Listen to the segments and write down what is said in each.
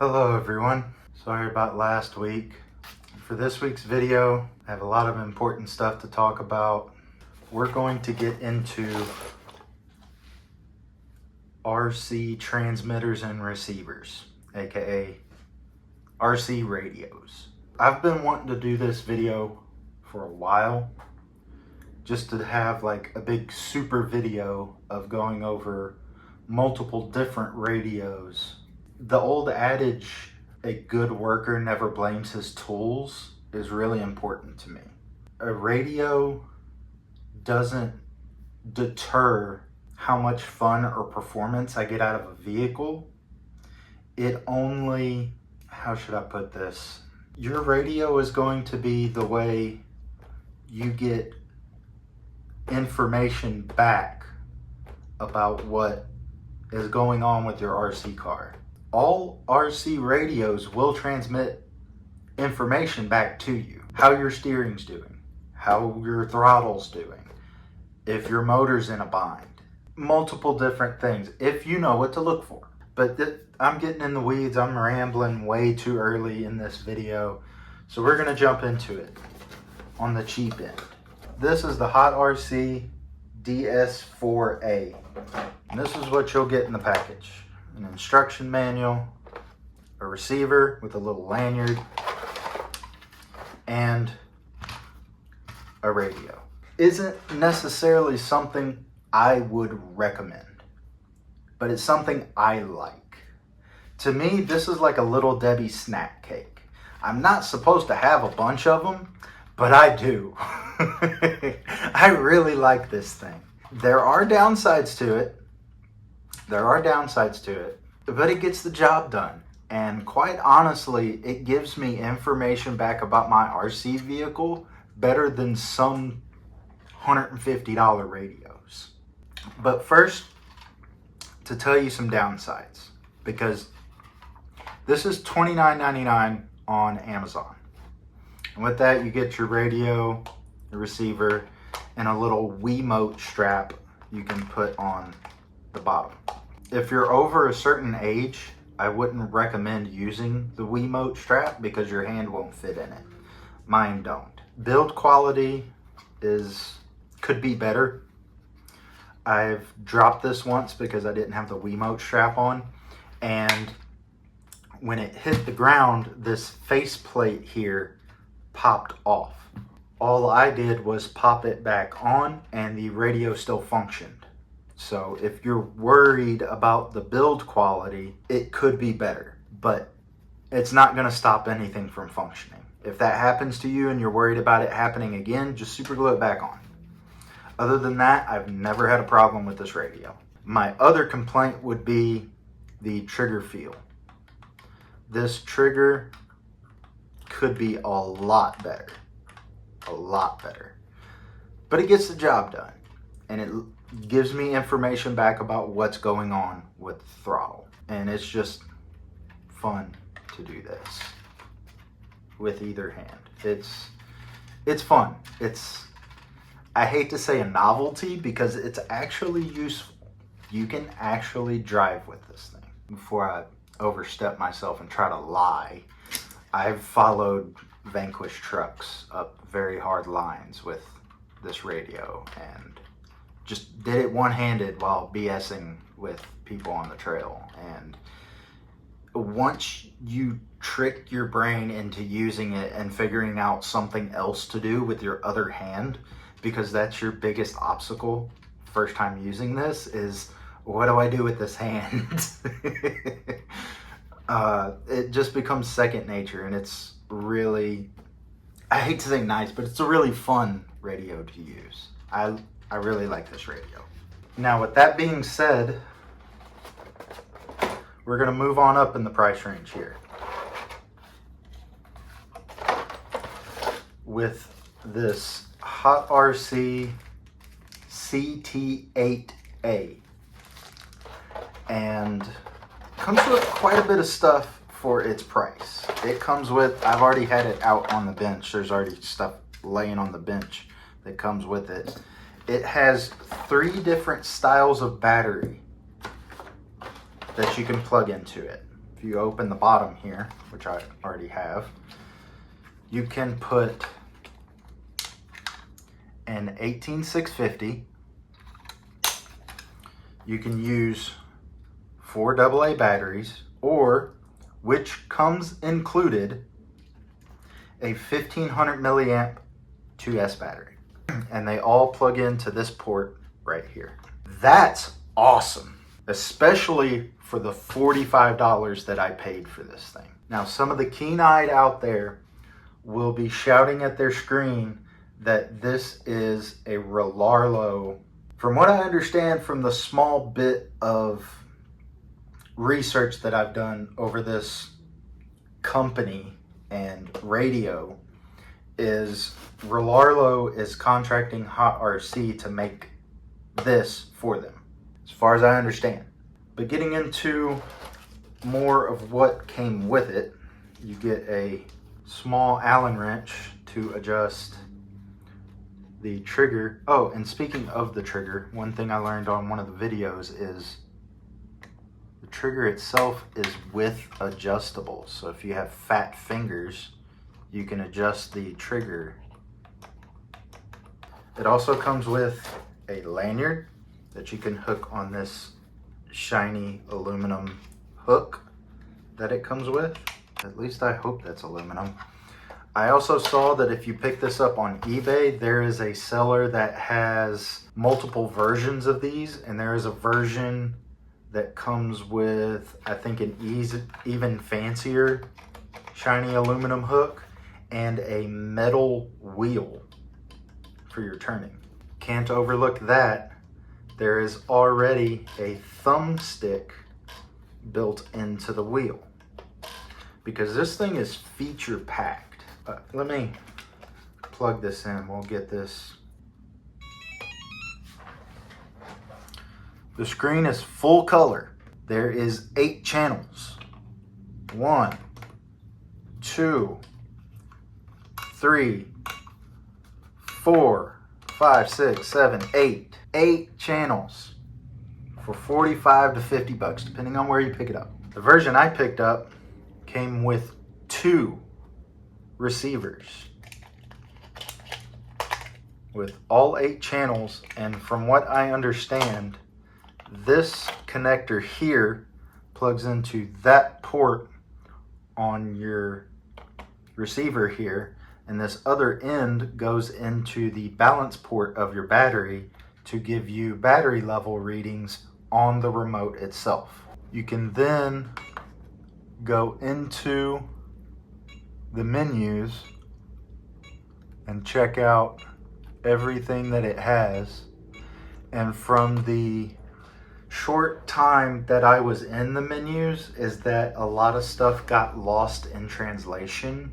Hello everyone. Sorry about last week. For this week's video, I have a lot of important stuff to talk about. We're going to get into RC transmitters and receivers, aka RC radios. I've been wanting to do this video for a while, just to have like a big super video of going over multiple different radios. The old adage, a good worker never blames his tools, is really important to me. A radio doesn't deter how much fun or performance I get out of a vehicle. It only, how should I put this? Your radio is going to be the way you get information back about what is going on with your RC car. All RC radios will transmit information back to you. How your steering's doing, how your throttle's doing, if your motor's in a bind, multiple different things, if you know what to look for. But I'm getting in the weeds, I'm rambling way too early in this video, so we're gonna jump into it on the cheap end. This is the Hot RC DS4A, and this is what you'll get in the package. An instruction manual, a receiver with a little lanyard, and a radio. Isn't necessarily something I would recommend, but it's something I like. To me, this is like a Little Debbie snack cake. I'm not supposed to have a bunch of them, but I do. I really like this thing. There are downsides to it. But it gets the job done. And quite honestly, it gives me information back about my RC vehicle better than some $150 radios. But first, to tell you some downsides, because this is $29.99 on Amazon. And with that, you get your radio, your receiver, and a little Wiimote strap you can put on the bottom. If you're over a certain age, I wouldn't recommend using the Wiimote strap because your hand won't fit in it. Mine don't. Build quality could be better. I've dropped this once because I didn't have the Wiimote strap on, and when it hit the ground, this faceplate here popped off. All I did was pop it back on and the radio still functioned. So if you're worried about the build quality, it could be better, but it's not going to stop anything from functioning. If that happens to you and you're worried about it happening again, just super glue it back on. Other than that, I've never had a problem with this radio. My other complaint would be the trigger feel. This trigger could be a lot better. But it gets the job done, and it gives me information back about what's going on with the throttle. And it's just fun to do this with either hand. It's fun. I hate to say a novelty because it's actually useful. You can actually drive with this thing. Before I overstep myself and try to lie, I've followed Vanquish trucks up very hard lines with this radio and just did it one-handed while BSing with people on the trail. And once you trick your brain into using it and figuring out something else to do with your other hand, because that's your biggest obstacle first time using this, is what do I do with this hand? It just becomes second nature, and it's really, I hate to say nice, but it's a really fun radio to use. I really like this radio. Now, with that being said, we're going to move on up in the price range here. With this Hot RC CT8A. And comes with quite a bit of stuff for its price. It comes with, I've already had it out on the bench. There's already stuff laying on the bench that comes with it. It has 3 different styles of battery that you can plug into it. if you open the bottom here, which I already have, you can put an 18650. You can use 4 AA batteries, or, which comes included, a 1500 milliamp 2S battery. And they all plug into this port right here. That's awesome, especially for the $45 that I paid for this thing. Now, some of the keen-eyed out there will be shouting at their screen that this is a Radiolink. From what I understand from the small bit of research that I've done over this company and radio, is Radiolink is contracting Hot RC to make this for them, as far as I understand. But getting into more of what came with it, you get a small Allen wrench to adjust the trigger. Oh, and speaking of the trigger, one thing I learned on one of the videos is the trigger itself is width adjustable. So if you have fat fingers, you can adjust the trigger. It also comes with a lanyard that you can hook on this shiny aluminum hook that it comes with. At least I hope that's aluminum. I also saw that if you pick this up on eBay, there is a seller that has multiple versions of these, and there is a version that comes with, I think, an even fancier shiny aluminum hook and a metal wheel for your turning. Can't overlook that. There is already a thumbstick built into the wheel, because this thing is feature packed. Let me plug this in. We'll get this. The screen is full color. There is 8 channels. 1, 2, 3, 4, 5, 6, 7, 8. 8 channels for 45 to 50 bucks, depending on where you pick it up. The version I picked up came with 2 receivers with all 8 channels, and from what I understand, this connector here plugs into that port on your receiver here, and this other end goes into the balance port of your battery to give you battery level readings on the remote itself. You can then go into the menus and check out everything that it has. And from the short time that I was in the menus, is that a lot of stuff got lost in translation.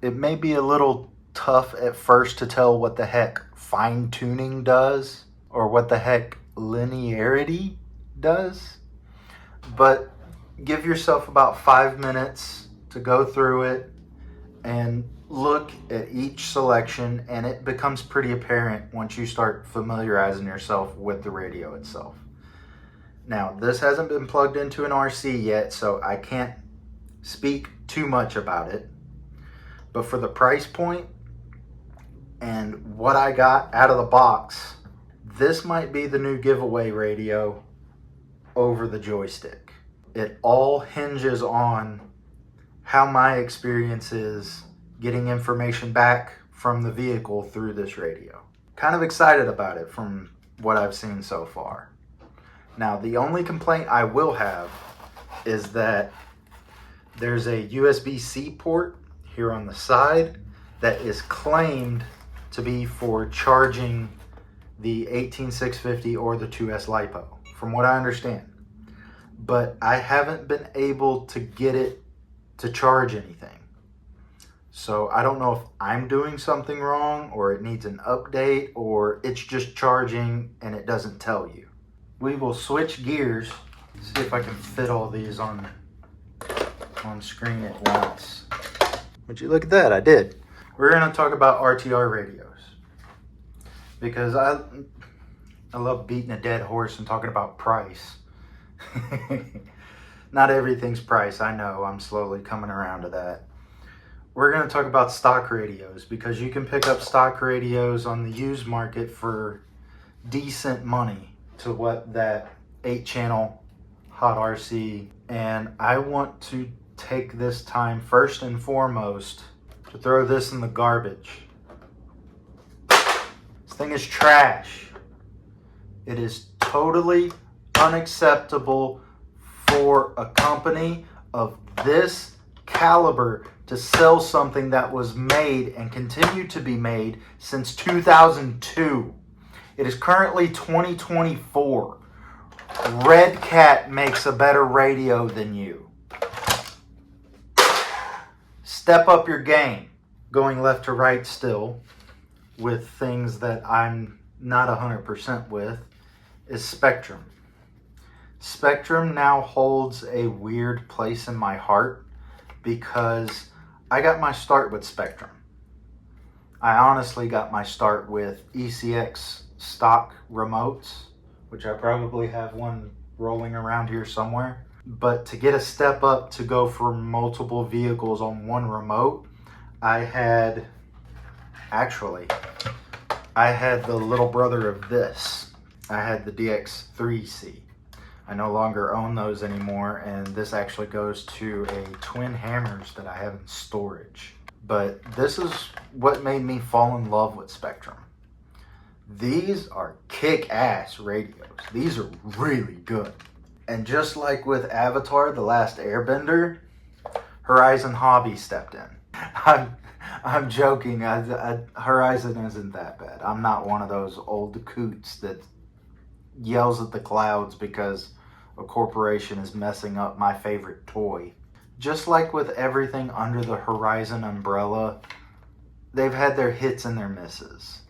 It may be a little tough at first to tell what the heck fine-tuning does or what the heck linearity does, but give yourself about 5 minutes to go through it and look at each selection, and it becomes pretty apparent once you start familiarizing yourself with the radio itself. Now, this hasn't been plugged into an RC yet, so I can't speak too much about it, but for the price point and what I got out of the box, this might be the new giveaway radio over the joystick. It all hinges on how my experience is getting information back from the vehicle through this radio. Kind of excited about it from what I've seen so far. Now, the only complaint I will have is that there's a USB-C port here on the side that is claimed to be for charging the 18650 or the 2S LiPo, from what I understand. But I haven't been able to get it to charge anything. So I don't know if I'm doing something wrong, or it needs an update, or it's just charging and it doesn't tell you. We will switch gears, see if I can fit all these on screen at once. Would you look at that? I did. We're going to talk about RTR radios, because I love beating a dead horse and talking about price. Not everything's price, I know. I'm slowly coming around to that. We're going to talk about stock radios, because you can pick up stock radios on the used market for decent money to what that 8-channel hot RC. And I want to take this time first and foremost to throw this in the garbage. This thing is trash. It is totally unacceptable for a company of this caliber to sell something that was made and continued to be made since 2002. It is currently 2024. Red Cat makes a better radio than you. Step up your game. Going left to right still with things that I'm not 100% with is Spectrum. Spectrum now holds a weird place in my heart because I got my start with Spectrum. I honestly got my start with ECX stock remotes, which I probably have one rolling around here somewhere. But to get a step up to go for multiple vehicles on one remote, I had the little brother of this. I had the DX3C. I no longer own those anymore, and this actually goes to a twin hammers that I have in storage. But this is what made me fall in love with Spectrum. These are kick-ass radios. These are really good. And just like with Avatar: The Last Airbender, Horizon Hobby stepped in. I'm joking. Horizon isn't that bad. I'm not one of those old coots that yells at the clouds because a corporation is messing up my favorite toy. Just like with everything under the Horizon umbrella, they've had their hits and their misses.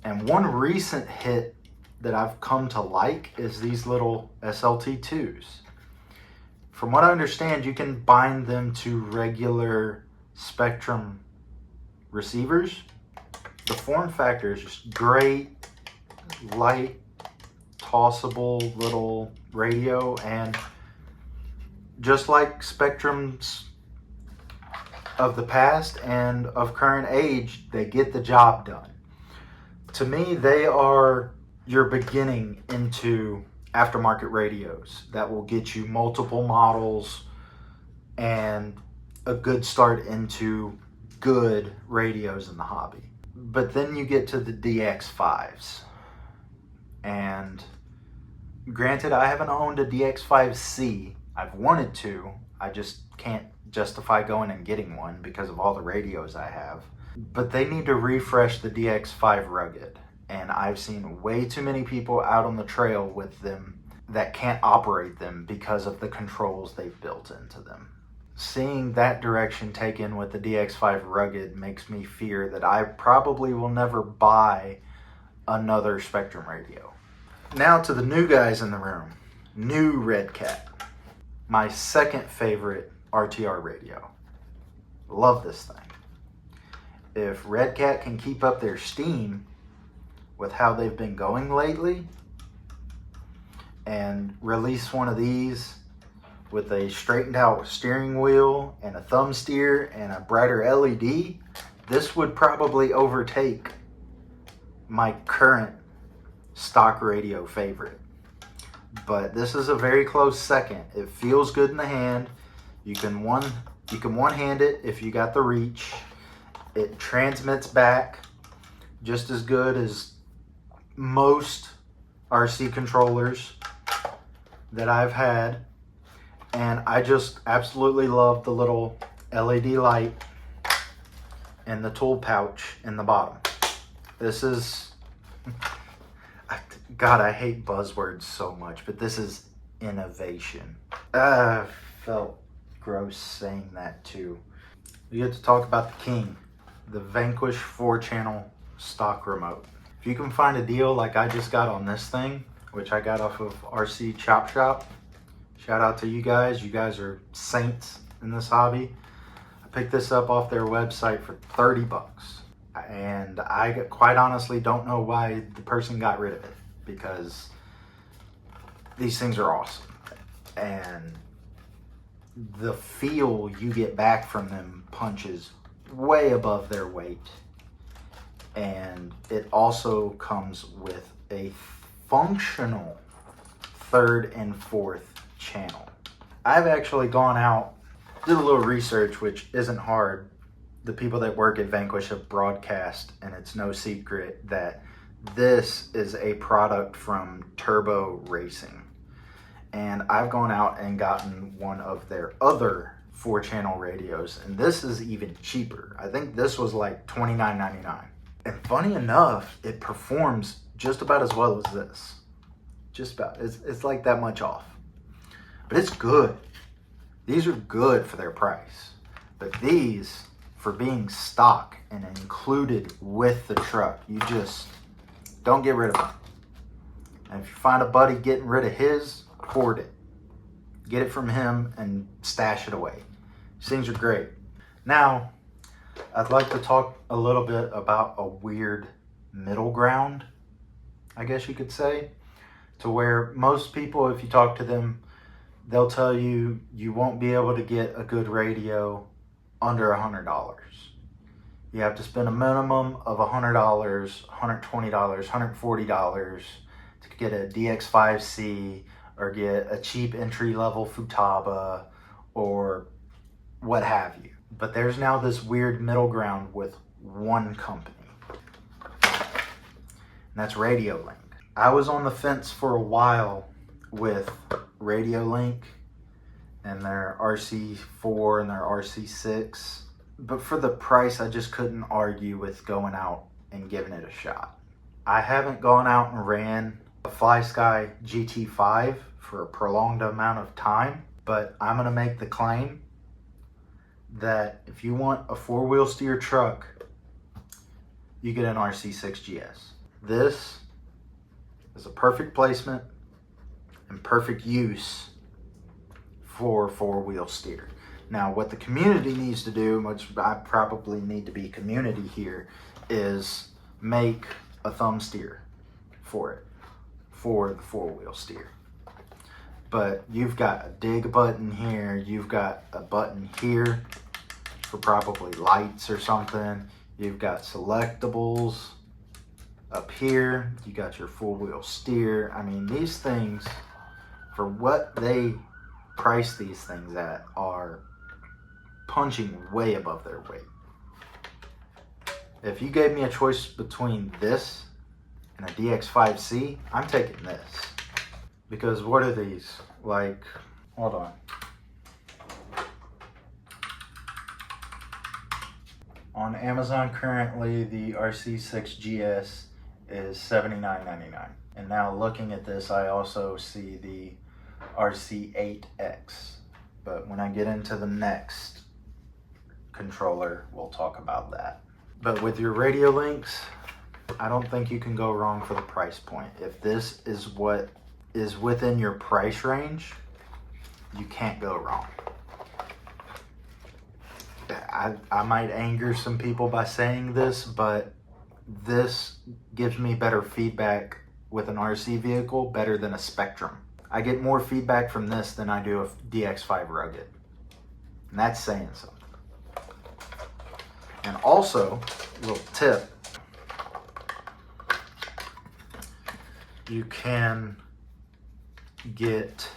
And one recent hit that I've come to like is these little SLT2s. From what I understand, you can bind them to regular Spectrum receivers. The form factor is just great, light, tossable little radio, and just like Spectrums of the past and of current age, they get the job done. To me, they are your beginning into aftermarket radios that will get you multiple models and a good start into good radios in the hobby. But then you get to the DX5s. And granted, I haven't owned a DX5C. I've wanted to. I just can't justify going and getting one because of all the radios I have. But they need to refresh the DX5 Rugged. And I've seen way too many people out on the trail with them that can't operate them because of the controls they've built into them. Seeing that direction taken with the DX5 Rugged makes me fear that I probably will never buy another Spectrum radio. Now to the new guys in the room. New Red Cat. My second favorite RTR radio. Love this thing. If Red Cat can keep up their steam with how they've been going lately and release one of these with a straightened out steering wheel and a thumb steer and a brighter LED, this would probably overtake my current stock radio favorite. But this is a very close second. It feels good in the hand. You can one-hand it if you got the reach. It transmits back just as good as most RC controllers that I've had. And I just absolutely love the little LED light and the tool pouch in the bottom. This is, God, I hate buzzwords so much, but this is innovation. I felt gross saying that too. We get to talk about the king, the Vanquish 4-channel stock remote. If you can find a deal like I just got on this thing, which I got off of RC Chop Shop, shout out to you guys. You guys are saints in this hobby. I picked this up off their website for 30 bucks. And I quite honestly don't know why the person got rid of it, because these things are awesome. And the feel you get back from them punches way above their weight. And it also comes with a functional third and fourth channel. I've actually gone out, did a little research, which isn't hard. The people that work at Vanquish have broadcast, and it's no secret that this is a product from Turbo Racing. And I've gone out and gotten one of their other 4-channel radios, and this is even cheaper. I think this was like $29.99. And funny enough, it performs just about as well as this. Just about. It's like that much off. But it's good. These are good for their price. But these, for being stock and included with the truck, you just don't get rid of them. And if you find a buddy getting rid of his, hoard it. Get it from him and stash it away. These things are great. Now, I'd like to talk a little bit about a weird middle ground, I guess you could say, to where most people, if you talk to them, they'll tell you you won't be able to get a good radio under $100. You have to spend a minimum of $100, $120, $140 to get a DX5C or get a cheap entry-level Futaba or what have you. But there's now this weird middle ground with one company, and that's Radiolink. I was on the fence for a while with Radiolink and their RC4 and their RC6, but for the price, I just couldn't argue with going out and giving it a shot. I haven't gone out and ran a Flysky GT5 for a prolonged amount of time, but I'm gonna make the claim that if you want a 4-wheel steer truck, you get an RC6 GS. This is a perfect placement and perfect use for 4-wheel steer. Now, what the community needs to do, which I probably need to be community here, is make a thumb steer for it, for the 4-wheel steer. But you've got a dig button here, you've got a button here for probably lights or something. You've got selectables up here. You got your 4-wheel steer. I mean, these things, for what they price these things at, are punching way above their weight. If you gave me a choice between this and a DX5C, I'm taking this. Because what are these? Like, hold on. On Amazon currently, the RC6 GS is $79.99. And now looking at this, I also see the RC8X. But when I get into the next controller, we'll talk about that. But with your Radiolinks, I don't think you can go wrong for the price point. If this is what is within your price range, you can't go wrong. I might anger some people by saying this, but this gives me better feedback with an RC vehicle, better than a Spectrum. I get more feedback from this than I do a DX5 Rugged. And that's saying something. And also, a little tip, you can get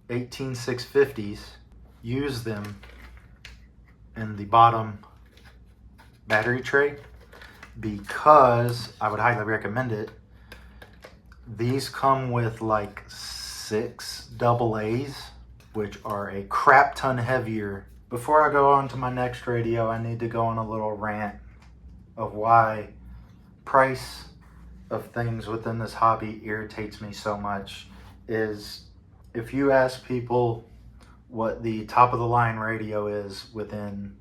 18650s, use them in the bottom battery tray, because I would highly recommend it. These come with like 6 AA's, which are a crap ton heavier. Before I go on to my next radio, I need to go on a little rant of why price of things within this hobby irritates me so much. Is if you ask people what the top of the line radio is within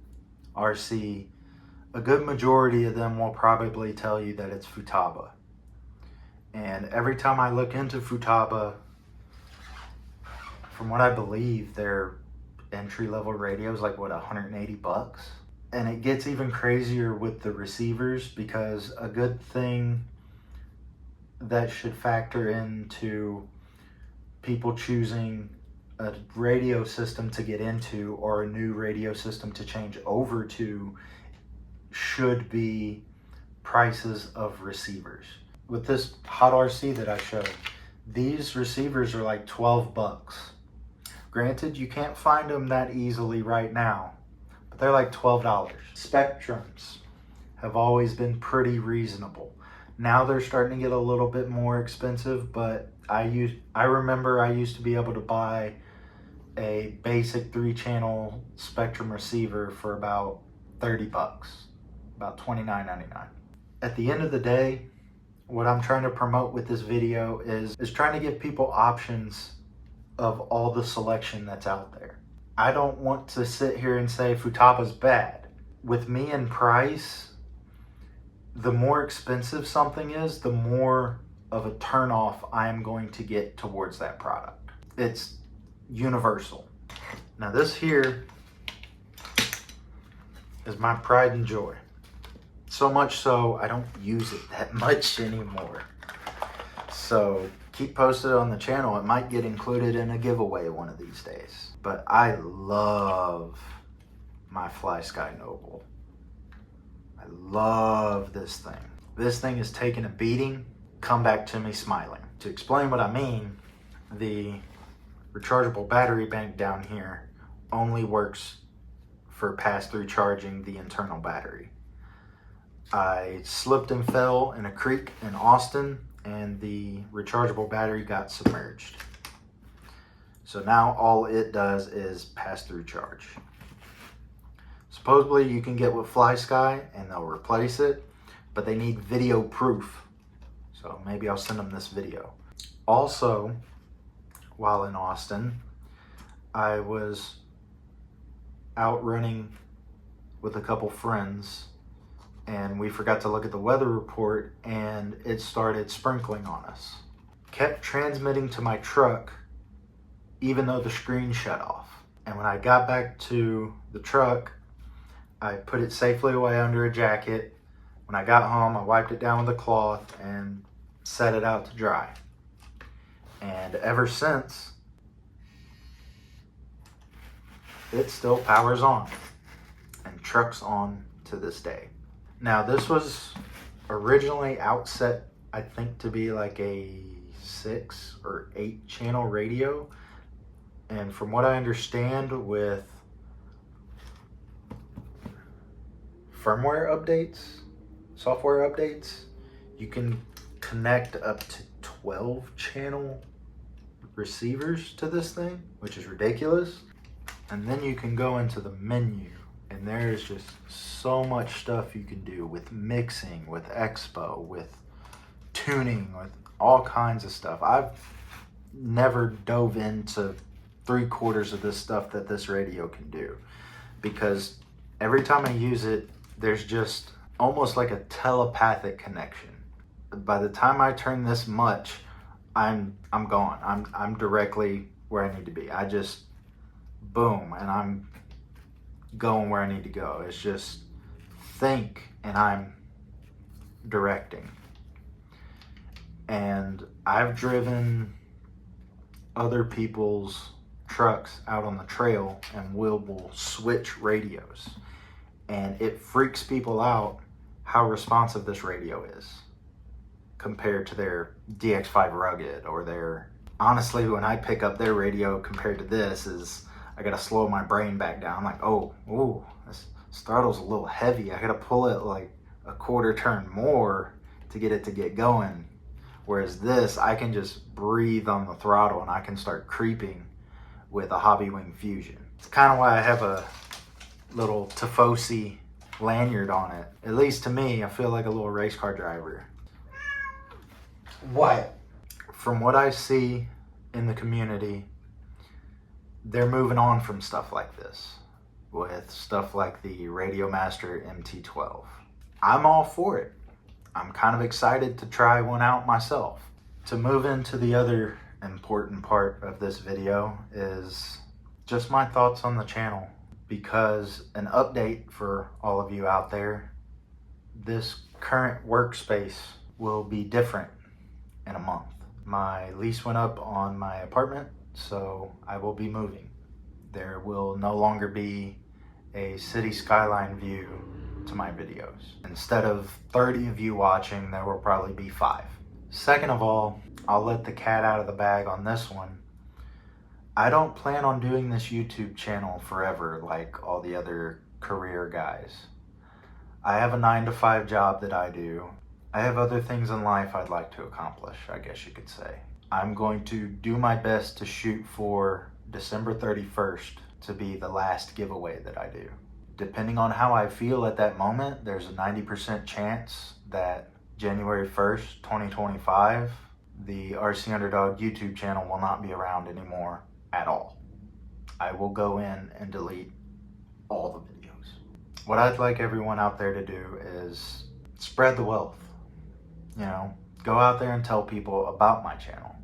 RC, a good majority of them will probably tell you that it's Futaba. And every time I look into Futaba, from what I believe, their entry-level radios like what, $180? And it gets even crazier with the receivers, because a good thing that should factor into people choosing a radio system to get into or a new radio system to change over to should be prices of receivers. With this hot RC that I showed, these receivers are like 12 bucks. Granted, you can't find them that easily right now, but they're like $12. Spectrums have always been pretty reasonable. Now they're starting to get a little bit more expensive, but I remember I used to be able to buy a basic 3-channel Spectrum receiver for about 30 bucks, about $29.99. At the end of the day, what I'm trying to promote with this video is trying to give people options of all the selection that's out there. I don't want to sit here and say Futaba's bad. With me and price, the more expensive something is, the more of a turnoff I am going to get towards that product. It's universal. Now this here is my pride and joy. So much so I don't use it that much anymore. So keep posted on the channel. It might get included in a giveaway one of these days. But I love my Flysky Noble. I love this thing. This thing is taking a beating, come back to me smiling. To explain what I mean, the rechargeable battery bank down here only works for pass-through charging the internal battery. I slipped and fell in a creek in Austin and the rechargeable battery got submerged. So now all it does is pass-through charge. Supposedly you can get with Flysky and they'll replace it, but they need video proof. So maybe I'll send them this video. Also, while in Austin, I was out running with a couple friends and we forgot to look at the weather report and it started sprinkling on us. Kept transmitting to my truck even though the screen shut off. And when I got back to the truck, I put it safely away under a jacket. When I got home, I wiped it down with a cloth and set it out to dry. And ever since, it still powers on and trucks on to this day. Now this was originally outset, I think, to be like a 6 or 8 channel radio. And from what I understand, with firmware updates, software updates, you can connect up to 12 channel receivers to this thing, which is ridiculous. And then you can go into the menu and there's just so much stuff you can do with mixing, with expo, with tuning, with all kinds of stuff. I've never dove into 3/4 of this stuff that this radio can do, because every time I use it, there's just almost like a telepathic connection. By the time I turn this much, I'm gone. I'm directly where I need to be. I just boom, and I'm going where I need to go. It's just think and I'm directing. And I've driven other people's trucks out on the trail and will switch radios, and it freaks people out how responsive this radio is compared to their DX5 Rugged or their, honestly, when I pick up their radio compared to this, is I gotta slow my brain back down. I'm like, oh, this throttle's a little heavy. I gotta pull it like a 1/4 turn more to get it to get going. Whereas this, I can just breathe on the throttle and I can start creeping with a Hobbywing Fusion. It's kind of why I have a little Tifosi lanyard on it. At least to me, I feel like a little race car driver. What? From what I see in the community, they're moving on from stuff like this with stuff like the Radiomaster MT12. I'm all for it. I'm kind of excited to try one out myself. To move into the other important part of this video is just my thoughts on the channel, because an update for all of you out there, this current workspace will be different in a month. My lease went up on my apartment so I will be moving. There will no longer be a city skyline view to my videos. Instead of 30 of you watching, there will probably be 5. Second of all, I'll let the cat out of the bag on this one. I don't plan on doing this YouTube channel forever like all the other career guys. I have a 9-to-5 job that I do. I have other things in life I'd like to accomplish, I guess you could say. I'm going to do my best to shoot for December 31st to be the last giveaway that I do. Depending on how I feel at that moment, there's a 90% chance that January 1st, 2025, the RC Underdog YouTube channel will not be around anymore at all. I will go in and delete all the videos. What I'd like everyone out there to do is spread the wealth. You know, go out there and tell people about my channel,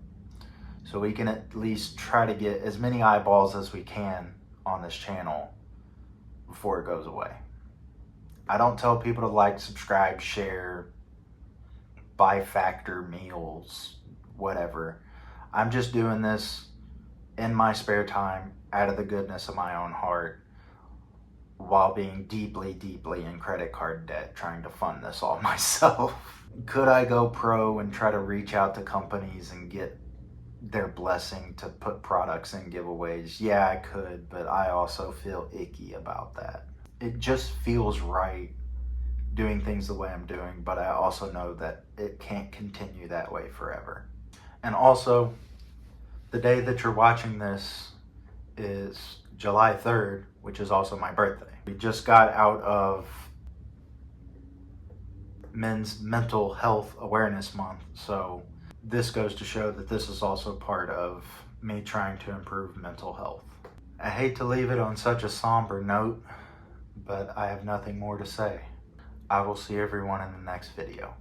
so we can at least try to get as many eyeballs as we can on this channel before it goes away. I don't tell people to like, subscribe, share, buy factor meals, whatever. I'm just doing this in my spare time out of the goodness of my own heart while being deeply, deeply in credit card debt trying to fund this all myself. Could I go pro and try to reach out to companies and get their blessing to put products in giveaways? Yeah, I could, but I also feel icky about that. It just feels right doing things the way I'm doing, but I also know that it can't continue that way forever. And also, the day that you're watching this is July 3rd, which is also my birthday. We just got out of Men's Mental Health Awareness Month, so this goes to show that this is also part of me trying to improve mental health. I hate to leave it on such a somber note, but I have nothing more to say. I will see everyone in the next video.